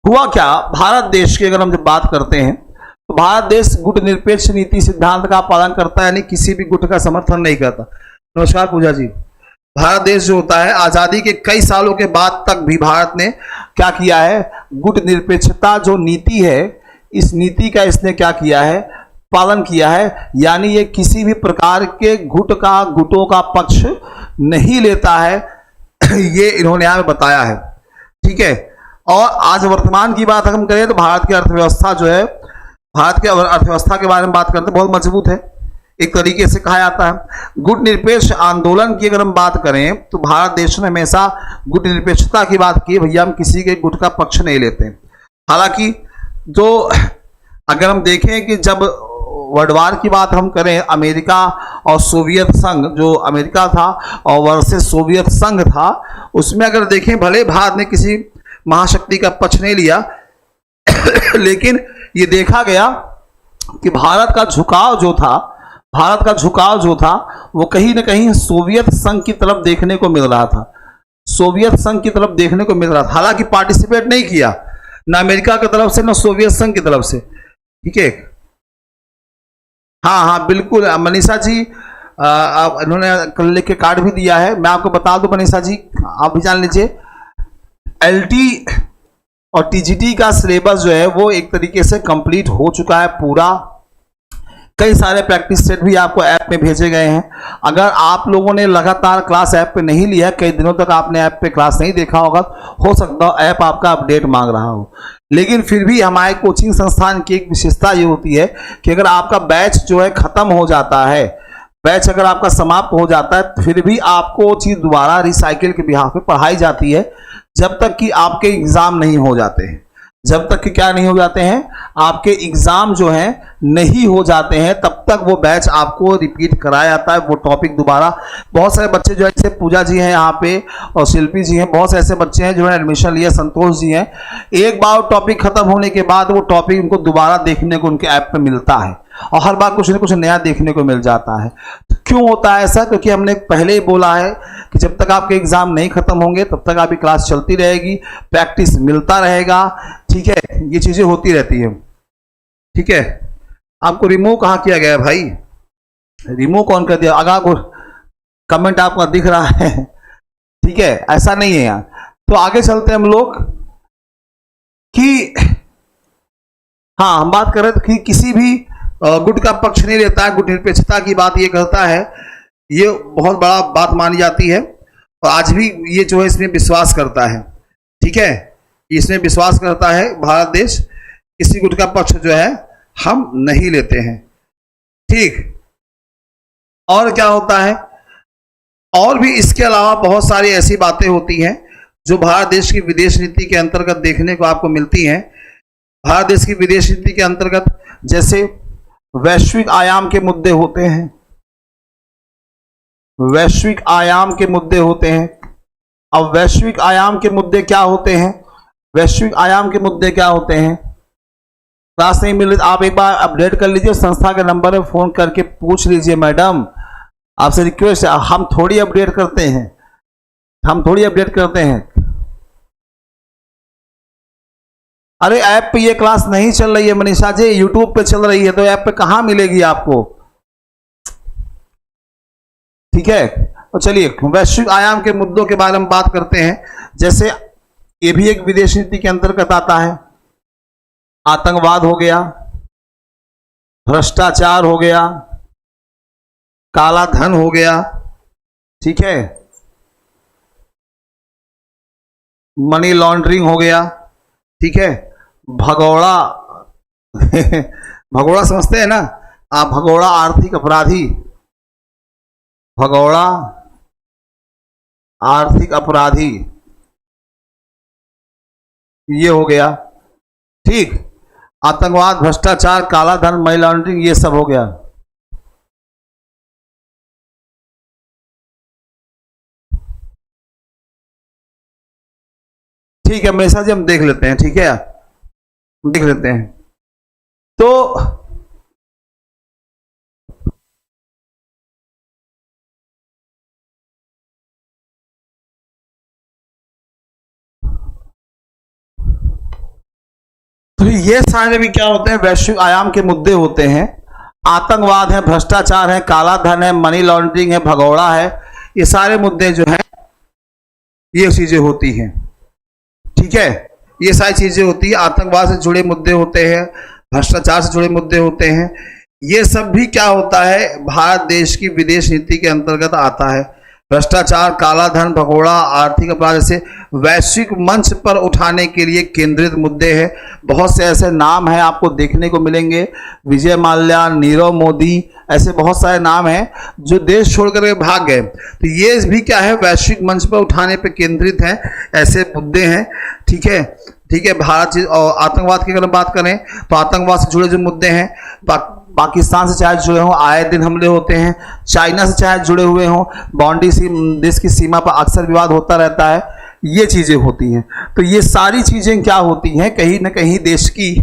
हुआ क्या, भारत देश की अगर हम जब बात करते हैं तो भारत देश गुटनिरपेक्ष नीति सिद्धांत का पालन करता है, यानी किसी भी गुट का समर्थन नहीं करता। नमस्कार पूजा जी। भारत देश जो होता है, आजादी के कई सालों के बाद तक भी भारत ने क्या किया है, गुटनिरपेक्षता जो नीति है, इस नीति का इसने क्या किया है, पालन किया है। यानी ये किसी भी प्रकार के गुटों का पक्ष नहीं लेता है, ये इन्होंने यहां बताया है। ठीक है। और आज वर्तमान की बात हम करें तो भारत की अर्थव्यवस्था जो है, भारत की अर्थव्यवस्था के बारे में बात करते हैं, बहुत मजबूत है एक तरीके से कहा जाता है। गुटनिरपेक्ष आंदोलन की अगर हम बात करें तो भारत देश ने हमेशा गुटनिरपेक्षता की बात की, भैया हम किसी के गुट का पक्ष नहीं लेते। हालांकि जो अगर हम देखें कि जब वर्ल्ड वार की बात हम करें, अमेरिका और सोवियत संघ, जो अमेरिका था और वर्सेस सोवियत संघ था, उसमें अगर देखें भले भारत ने किसी महाशक्ति का पक्ष नहीं लिया लेकिन ये देखा गया कि भारत का झुकाव जो था वो कहीं ना कहीं सोवियत संघ की तरफ देखने को मिल रहा था, सोवियत संघ की तरफ देखने को मिल रहा था। हालांकि पार्टिसिपेट नहीं किया ना अमेरिका की तरफ से ना सोवियत संघ की तरफ से। ठीक है। हाँ हाँ बिल्कुल मनीषा जी, इन्होंने लिख के कार्ड भी दिया है। मैं आपको बता दूं मनीषा जी, आप भी जान लीजिए, एलटी और टीजीटी का सिलेबस जो है वो एक तरीके से कंप्लीट हो चुका है पूरा। कई सारे प्रैक्टिस सेट भी आपको ऐप में भेजे गए हैं। अगर आप लोगों ने लगातार क्लास ऐप पे नहीं लिया है, कई दिनों तक आपने ऐप पे क्लास नहीं देखा होगा, हो सकता है ऐप आपका अपडेट मांग रहा हो, लेकिन फिर भी हमारे कोचिंग संस्थान की एक विशेषता ये होती है कि अगर आपका बैच जो है खत्म हो जाता है, बैच अगर आपका समाप्त हो जाता है, फिर भी आपको वो चीज़ दोबारा रिसाइकिल के बिहाफ पे पढ़ाई जाती है, जब तक कि आपके एग्जाम नहीं हो जाते हैं। जब तक कि क्या नहीं हो जाते हैं, आपके एग्जाम जो हैं नहीं हो जाते हैं, तब तक वो बैच आपको रिपीट कराया जाता है, वो टॉपिक दोबारा। बहुत सारे बच्चे जो है, जैसे पूजा जी हैं यहाँ पे और शिल्पी जी हैं, बहुत से ऐसे बच्चे हैं जिन्होंने एडमिशन लिया, संतोष जी हैं, एक बार टॉपिक खत्म होने के बाद वो टॉपिक उनको दोबारा देखने को उनके ऐप पे मिलता है और हर बार कुछ न कुछ नया देखने को मिल जाता है। तो क्यों होता है ऐसा? क्योंकि हमने पहले ही बोला है कि जब तक आपके एग्जाम नहीं खत्म होंगे तब तक आपकी क्लास चलती रहेगी, प्रैक्टिस मिलता रहेगा। ठीक है, ये चीजें होती रहती है। ठीक है। आपको रिमूव कहाँ किया गया है भाई? रिमूव कौन कर दिया? अगर कमेंट आपका दिख रहा है, ठीक है, ऐसा नहीं है यार। तो आगे चलते हैं हम लोग कि हाँ, हम बात कर रहे थे कि किसी भी गुट का पक्ष नहीं लेता है, गुट निरपेक्षता की बात ये करता है, ये बहुत बड़ा बात मानी जाती है और आज भी ये जो है इसमें विश्वास करता है। ठीक है, इसमें विश्वास करता है भारत देश, किसी गुट का पक्ष जो है हम नहीं लेते हैं। ठीक। और क्या होता है, और भी इसके अलावा बहुत सारी ऐसी बातें होती हैं जो भारत देश की विदेश नीति के अंतर्गत देखने को आपको मिलती हैं। भारत देश की विदेश नीति के अंतर्गत जैसे वैश्विक आयाम के मुद्दे होते हैं, वैश्विक आयाम के मुद्दे होते हैं। अब वैश्विक आयाम के मुद्दे क्या होते हैं? वैश्विक आयाम के मुद्दे क्या होते हैं? क्लास नहीं मिल रही, आप एक बार अपडेट कर लीजिए, संस्था के नंबर पे फोन करके पूछ लीजिए। मैडम आपसे रिक्वेस्ट है, हम थोड़ी अपडेट करते हैं, हम थोड़ी अपडेट करते हैं। अरे ऐप पे ये क्लास नहीं चल रही है मनीषा जी, यूट्यूब पे चल रही है, तो ऐप पे कहां मिलेगी आपको? ठीक है। तो चलिए वैश्विक आयाम के मुद्दों के बारे में बात करते हैं। जैसे ये भी एक विदेश नीति के अंतर्गत आता है। आतंकवाद हो गया, भ्रष्टाचार हो गया, काला धन हो गया, ठीक है, मनी लॉन्ड्रिंग हो गया, ठीक है, भगोड़ा भगोड़ा समझते हैं ना आप? भगोड़ा आर्थिक अपराधी, भगोड़ा आर्थिक अपराधी, ये हो गया। ठीक। आतंकवाद, भ्रष्टाचार, काला धन, मनी लॉन्ड्रिंग, ये सब हो गया। ठीक है, हमेशा जी हम देख लेते हैं। ठीक है, देख लेते हैं। तो तो ये सारे भी क्या होते हैं, वैश्विक आयाम के मुद्दे होते हैं। आतंकवाद है, भ्रष्टाचार है, काला धन है, मनी लॉन्ड्रिंग है, भगौड़ा है, ये सारे मुद्दे जो हैं ये चीजें होती हैं। ठीक है, ये सारी चीजें होती है। आतंकवाद से जुड़े मुद्दे होते हैं, भ्रष्टाचार से जुड़े मुद्दे होते हैं। ये सब भी क्या होता है, भारत देश की विदेश नीति के अंतर्गत आता है। भ्रष्टाचार, काला धन, भगोड़ा, आर्थिक अपराध जैसे वैश्विक मंच पर उठाने के लिए केंद्रित मुद्दे हैं। बहुत से ऐसे नाम हैं आपको देखने को मिलेंगे, विजय माल्या, नीरव मोदी, ऐसे बहुत सारे नाम हैं जो देश छोड़कर के भाग गए। तो ये भी क्या है, वैश्विक मंच पर उठाने पर केंद्रित हैं, ऐसे मुद्दे हैं। ठीक है, ठीक है। भारत और आतंकवाद की अगर बात करें तो आतंकवाद से जुड़े जो मुद्दे हैं, पाकिस्तान से चाहे जुड़े हों, आए दिन हमले होते हैं, चाइना से चाहे जुड़े हुए हों, बाउंड्री देश की सीमा पर अक्सर विवाद होता रहता है, ये चीजें होती हैं। तो ये सारी चीजें क्या होती हैं, कहीं ना कहीं देश की,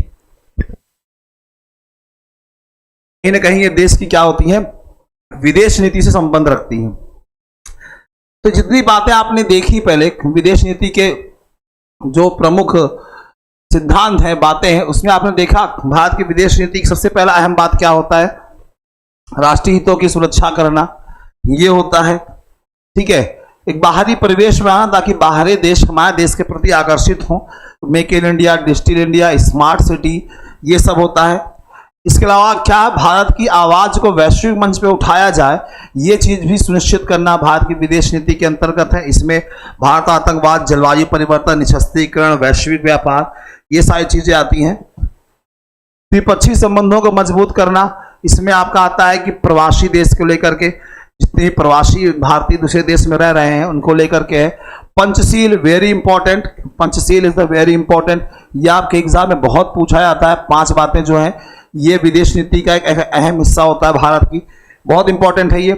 कहीं ना कहीं ये देश की क्या होती हैं, विदेश नीति से संबंध रखती हैं। तो जितनी बातें आपने देखी पहले विदेश नीति के जो प्रमुख सिद्धांत हैं, बातें हैं, उसमें आपने देखा भारत की विदेश नीति की सबसे पहला अहम बात क्या होता है, राष्ट्रीय हितों की सुरक्षा करना, ये होता है। ठीक है, एक बाहरी परिवेश में आना ताकि बाहरी देश हमारे देश के प्रति आकर्षित हों, make in India, digital India, smart city, ये सब होता है। इसके अलावा क्या, भारत की आवाज को वैश्विक मंच पे उठाया जाए, ये चीज भी सुनिश्चित करना भारत की विदेश नीति के अंतर्गत है। इसमें भारत आतंकवाद, जलवायु परिवर्तन, निशस्त्रीकरण, वैश्विक व्यापार, ये सारी चीजें आती हैं। द्विपक्षीय संबंधों को मजबूत करना, इसमें आपका आता है कि प्रवासी देश को लेकर के, जितने प्रवासी भारतीय दूसरे देश में रह रहे हैं उनको लेकर के है। Panchsheel, very important, Panchsheel is the very important, ये आपके एग्जाम में बहुत पूछा जाता है। 5 बातें जो हैं ये विदेश नीति का एक अहम हिस्सा होता है भारत की, बहुत इंपॉर्टेंट है ये।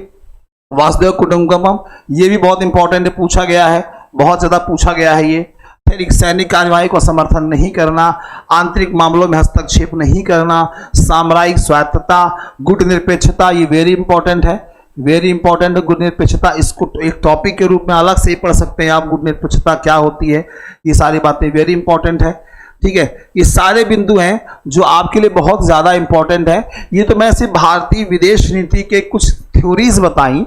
वासुदेव कुटुंबकम, ये भी बहुत इंपॉर्टेंट है, पूछा गया है, बहुत ज़्यादा पूछा गया है ये। फिर सैनिक कार्यवाही को समर्थन नहीं करना, आंतरिक मामलों में हस्तक्षेप नहीं करना, सामरिक स्वायत्तता, गुट निरपेक्षता, ये वेरी इंपॉर्टेंट है, वेरी इंपॉर्टेंट है गुट निरपेक्षता। इसको एक टॉपिक के रूप में अलग से पढ़ सकते हैं आप, गुट निरपेक्षता क्या होती है, ये सारी बातें वेरी इंपॉर्टेंट है। ठीक है, ये सारे बिंदु हैं जो आपके लिए बहुत ज़्यादा इंपॉर्टेंट है। ये तो मैं सिर्फ भारतीय विदेश नीति के कुछ थ्योरीज बताई,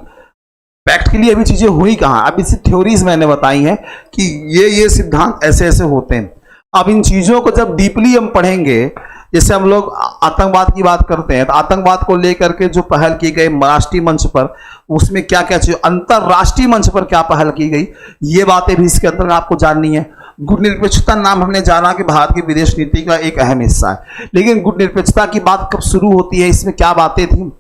प्रैक्टिकली अभी चीज़ें हुई कहाँ, अभी सिर्फ थ्योरीज मैंने बताई हैं कि ये सिद्धांत ऐसे ऐसे होते हैं। अब इन चीज़ों को जब डीपली हम पढ़ेंगे, जैसे हम लोग आतंकवाद की बात करते हैं तो आतंकवाद को लेकर के जो पहल की गई राष्ट्रीय मंच पर, उसमें क्या क्या चीज़, अंतरराष्ट्रीय मंच पर क्या पहल की गई, ये बातें भी इसके अंदर आपको जाननी है। गुट निरपेक्षता नाम हमने जाना कि भारत की विदेश नीति का एक अहम हिस्सा है, लेकिन गुट निरपेक्षता की बात कब शुरू होती है, इसमें क्या बातें थी,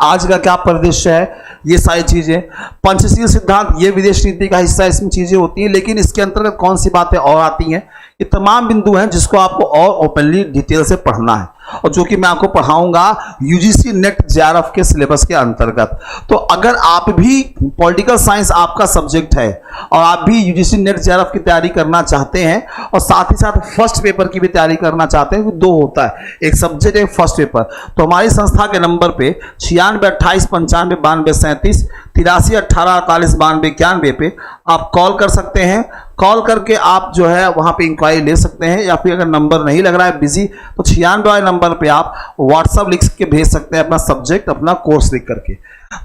आज का क्या परिदृश्य है, ये सारी चीजें। पंचशील सिद्धांत ये विदेश नीति का हिस्सा है, इसमें चीजें होती हैं, लेकिन इसके अंतर्गत कौन सी बातें और आती हैं, ये तमाम बिंदु हैं जिसको आपको और ओपनली डिटेल से पढ़ना है, और जो कि मैं आपको पढ़ाऊंगा यूजीसी नेट जेआरएफ के सिलेबस के अंतर्गत। तो अगर आप भी पॉलिटिकल साइंस आपका सब्जेक्ट है और आप भी यूजीसी नेट जेआरएफ की तैयारी करना चाहते हैं और साथ ही साथ फर्स्ट पेपर की भी तैयारी करना चाहते हैं, 2 होता है, एक सब्जेक्ट एक फर्स्ट पेपर, तो हमारी संस्था के नंबर पे 96 28 95 92 37 83 18 48 92 91 पे आप कॉल कर सकते हैं। कॉल करके आप जो है वहाँ पे इंक्वायरी ले सकते हैं, या फिर अगर नंबर नहीं लग रहा है बिजी तो 96 वाले नंबर पे आप व्हाट्सअप लिख के भेज सकते हैं अपना सब्जेक्ट, अपना कोर्स लिख करके।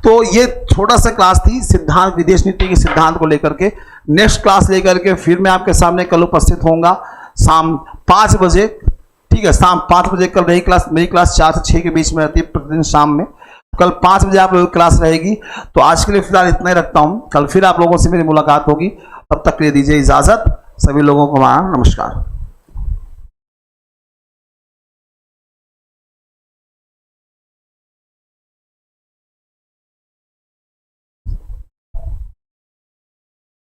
तो ये छोटा सा क्लास थी सिद्धांत, विदेश नीति के सिद्धांत को लेकर के। नेक्स्ट क्लास लेकर के फिर मैं आपके सामने कल उपस्थित होऊंगा शाम 5 बजे। ठीक है, शाम 5 बजे कल रही क्लास, मेरी क्लास 4 से 6 के बीच में रहती है प्रतिदिन शाम में। कल 5 बजे आप लोगों की क्लास रहेगी। तो आज के लिए फिलहाल इतना ही रखता हूँ, कल फिर आप लोगों से मेरी मुलाकात होगी, तब तक के लिए दीजिए इजाज़त। सभी लोगों को हमारा नमस्कार।